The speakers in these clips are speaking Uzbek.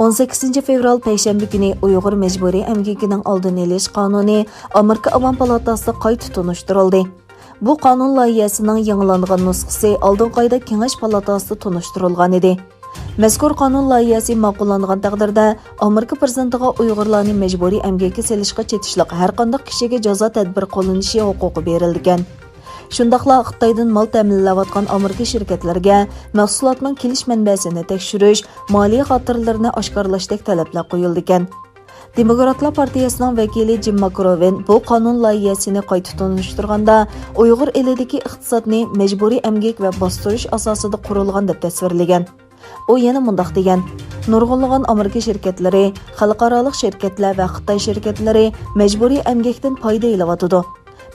18 fevral payshanba kuni Uyg'ur majburiy emgikining oldini olish qonuni Amerika Avon palatasida qayta tunishtirildi. Bu qonun loyihasining yangilangan nusxasi oldingi oyda Kengash palatasida tunishtirilgan edi. Mazkur qonun loyihasi ma'qullangan taqdirda Amerika prezidentiga Uyg'urlarni majburiy emgakka selishga chetishliq har qanday kishiga jazo tadbir qo'llanishi huquqi berilgan. Shundaqla Xitoydan mal ta'minlayotgan Amerika shirkatlariga mahsulotning kelish manbasini tekshirish, moliya xotiralarini oshkorlashdek talablar qo'yildi ekan. Demokratlar partiyasining vakili Jim Makroven bu qonun loyihasini qayta tunishtirganda Uyg'ur elidagi iqtisodni majburiy emgak va bostirish asosida qurilgan deb tasvirlagan. U yana mundaq degan: nurg'unlagan Amerika shirkatlari, xalqaro shirkatlar va Xitoy shirkatlari majburiy emgakdan foyda olyotidi.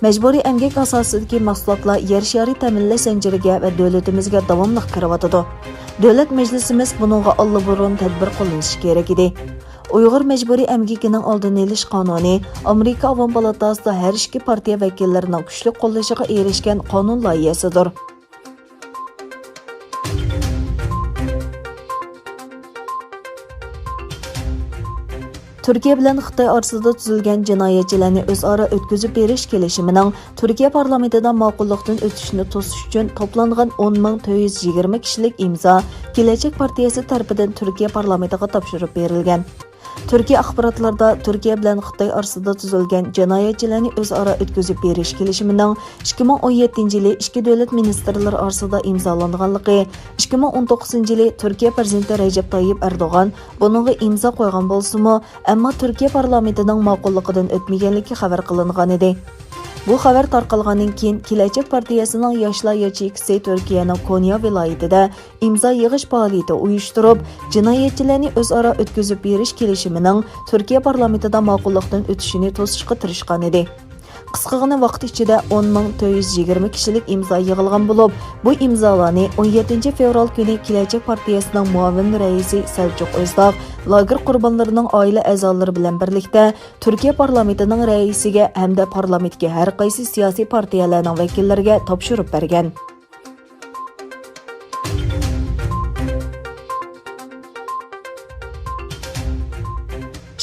Majburiy emgak asosidagi mahsulotlar yer shari ta'minlash zanjiriga va davlatimizga davomli kiryotidi. Davlat majlisimiz buningga allburun tadbir qo'llanishi kerak edi. Uyg'ur majburiy emgakining oldini olish qonuni Amerika Avon palatasida har ikki partiya vakillarining kuchli qo'llashiga erishgan qonun loyihasidir. Türkiye bilan Xitoy orasida tuzilgan jinoyatchilarni o'zaro o'tkazib berish kelishimining Turkiya parlamentida ma'qullikdan o'tishini to'sish uchun to'plangan 10,420 kishilik imzo Kelajak partiyasi tomonidan Turkiya parlamentiga topshirib berilgan. Turkiya axborotlarda Turkiya bilan Xitoy orasida tuzilgan jinoyatchilarni o'zaro o'tkazib berish kelishimining 2017-yili ikki davlat ministrlari orasida imzolanganligi, 2019-yili Turkiya prezidenti Recep Tayyip Erdoğan buningga imzo qo'ygan bo'lsa-mu, ammo Turkiya parlamentining ma'qulligidan o'tmaganligi xabar qilingan edi. Bu xabar tarqalgandan keyin Kelajak partiyasining yoshlar yacheykisi Turkiyaning Konya viloyatida imzo yig'ish faoliyati uyushtirib, jinoyatchilarni o'zaro o'tkazib berish kelishimining Turkiya parlamentida ma'qullikdan o'tishini to'sishga tirishgan edi. Qisqagina vaqt ichida 10,420 kishilik imzo yig'ilgan bo'lib, bu imzolarni 17 fevral kuni Kelajak partiyasining muavin raisi Selçuk Özdağ lager qurbonlarining oila a'zolari bilan birlikda Turkiya parlamentining raisiga hamda parlamentga har qaysi siyosiy partiyalarning vakillariga topshirib bergan.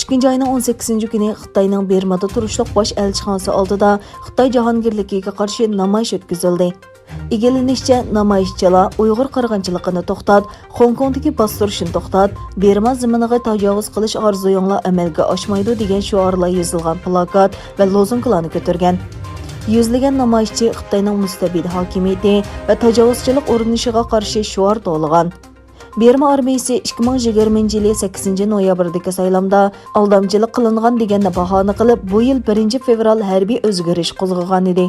2 ayning 18 kuni Xitoyning Bermada turishliq bosh elchixonasi oldida Xitoy jahongirligiga qarshi namoyish o'tkazildi. Egalanishcha namoyishchilar Uyg'ur qirg'inchiligini to'xtat, Hong Kongdagi bostirishni to'xtat, Berma ziminiga tajovuz qilish orzuyinglar amalga oshmaydi degan shiorlar yozilgan plakat va lozunkalarni ko'targan. Yuzlagan namoyishchi Xitoyning mustabid hokimiyati va tajovuzchilik o'rinishiga qarshi shior to'lg'an. Berma armiyasi 2020-yili 8 noyabrdagi saylamda aldamchilik qilingan deganni bahona qilib, bu yil 1 fevral harbiy o'zgarish qo'zg'agan edi.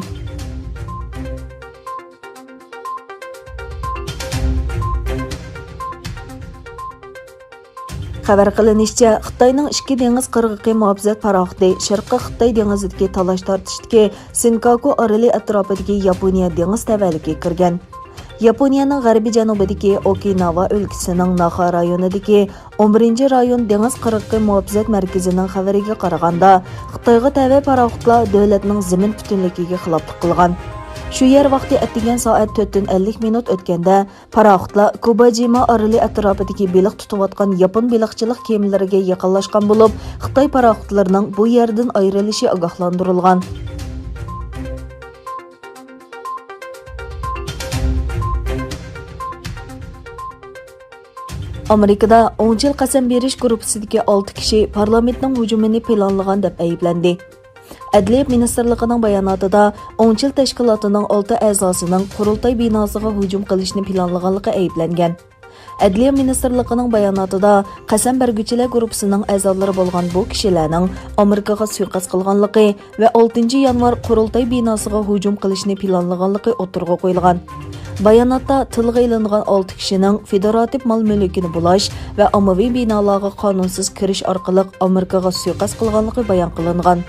Xabar qilinishicha, Xitoyning ikki dengiz qirg'oqi muhofazat paraxoti Sharqqiy Xitoy dengizidagi talash tortishdagi Senkaku oroli atrofidagi Yaponiya dengiz tavalikiga kirgan. Yaponiyaning g'arbiy janubidagi Okinawa o'lkasining Naha rayonidagi 11-rayon dengiz qirg'oqi muhofazat markazining xabariga qaraganda, Xitoyga tava paraxotlar davlatning zamin butunligiga xiloflik qilgan. Shu yer vaqti atdigan soat 4:50 minut o'tganda paraxotlar Kubajima oroli atrofidagi beliq tutayotgan Yapon beliqchilik kemalariga yaqinlashgan bo'lib, Xitoy paraxotlarining bu yerdan ayrilishi ogohlantirilgan. Amerikada 10 yil qasam berish guruhisidagi 6 kishi parlamentning hujumini planlagan deb ayblandi. Adliya ministrligining bayonotida 10 yil tashkilotining 6 a'zosining qurultay binosiga hujum qilishni planlaganligi ayblangan. Adliya ministrligining bayonotida qasam berguchilar guruhining a'zolari bo'lgan bu kishilarning Amerikaga suiqasd qilganligi va 6 yanvar qurultay binosiga hujum qilishni planlaganligi o'tirg'a qo'yilgan. Bayonotda tilga ilingan 6 kishining federativ mol-mulkini bulash va ommaviy binolarga qonunsiz kirish orqali Amerikaga suiqasd qilganligi bayon qilingan.